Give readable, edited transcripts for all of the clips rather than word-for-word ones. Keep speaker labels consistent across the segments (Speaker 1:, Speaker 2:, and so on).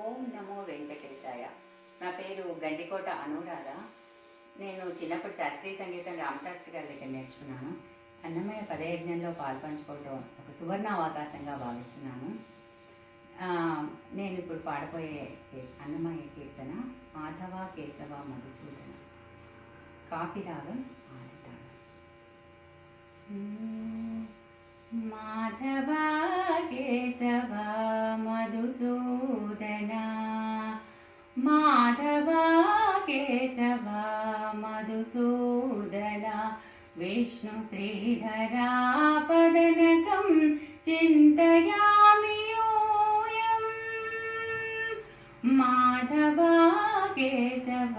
Speaker 1: ఓం నమో వెంకటేశాయ. నా పేరు గండికోట అనురాధ. నేను చిన్నప్పుడు శాస్త్రీయ సంగీతం రామశాస్త్రి గారి దగ్గర నేర్చుకున్నాను. అన్నమయ్య పదయజ్ఞంలో పాల్పంచుకోవడం ఒక సువర్ణ అవకాశంగా భావిస్తున్నాను. నేను ఇప్పుడు పాడబోయే అన్నమయ్య కీర్తన మాధవ కేశవ మధుసూదన. కాపిరాగం ఆదితాళం. మాధవ కేశవ మధుసూదన, మాధవ కేశవ మధుసూదన, విష్ణు శ్రీధరా పదనకం చింతయామి యూయం. మాధవ కేశవ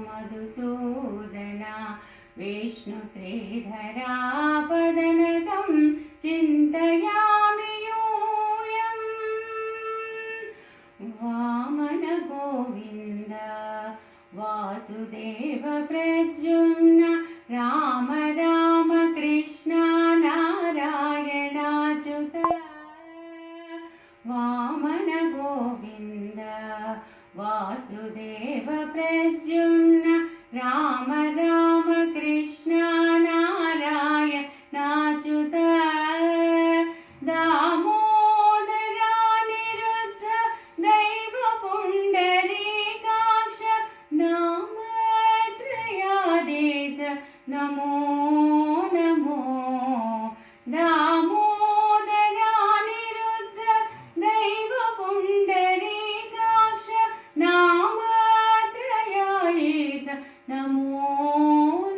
Speaker 1: మధుసూదన, విష్ణు శ్రీధరా పదనకం చింతయామి యూయం. వామన గోవింద వాసుదేవ ప్రద్యుమ్న, రామ రామ కృష్ణ నారాయణాచ్యుత. వామన గోవింద వాసుదేవ ప్రద్యుమ్న, రామ రామ కృష్ణ నారాయణాచ్యుత. దామోదరా నిరుద్ధ దైవ పుండరీకాక్ష, నామత్రయాదేశ నమో నమో. దామోదరా నిరుద్ధ దైవ పుండరీకాక్ష, నామత్రయాదేశ నమో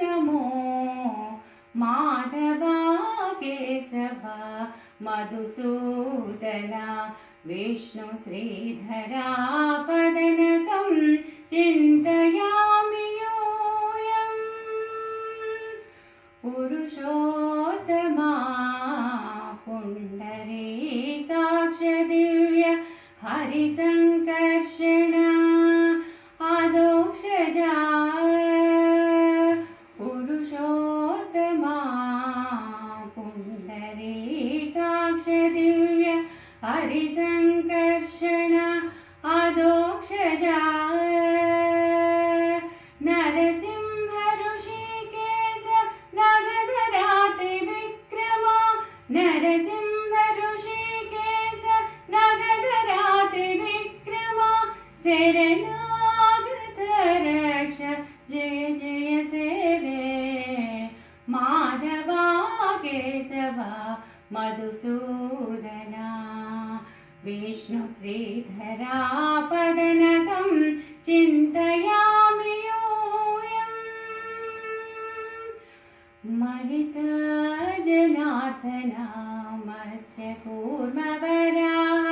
Speaker 1: నమో. మాధవ కేశవ మధుసూదన, విష్ణు శ్రీధరా పదనకం చింతయామి యూయం. పురుషోత్తమా పుండరీకాక్ష దివ్య హరిసంకర్షణ ఆదోక్షజా. పురుషోత్తమా పుండరీకాక్ష దివ్య హరిసంకర్షణ ఆదోక్షజా. నరసింహ ఋషికేశ నగధరా త్రివిక్రమ, నరసింహ ఋషికేశ నగధరా త్రివిక్రమ, శరణాగత రక్ష జయ జయ సేవే. మాధవ కేశవ మధుసూదన, విష్ణు శ్రీధరా పదనకం చింతయామి యూయం. మహిత జనార్దన మత్స్య కూర్మవరాః,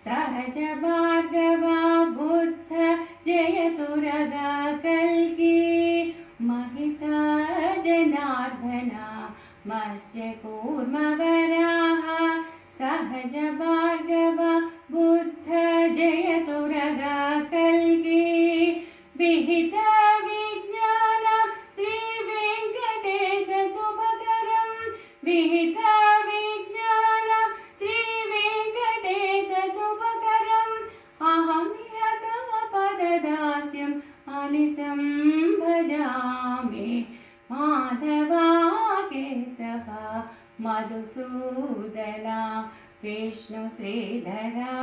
Speaker 1: సహజ భార్గవ బుద్ధ జయతురగా కల్కి. మహిత జనార్దన మత్స్య కూర్మవరాః, సహజ భార్గవ బుద్ధ జయతురగా కల్కి. విహిత విజ్ఞాన శ్రీ వెంకటేశ శుభకరం, విహిత విజ్ఞాన శ్రీ వెంకటేశ శుభకరం. అహం తవ పదదాస్యం అనిశం భజామి. మాధవ కేశవ మధుసూదన, విష్ణు శ్రీధరా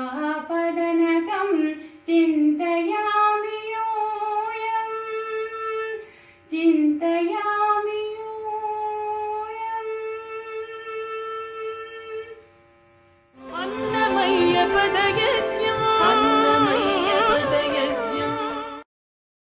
Speaker 1: పదనకం చింతయామి.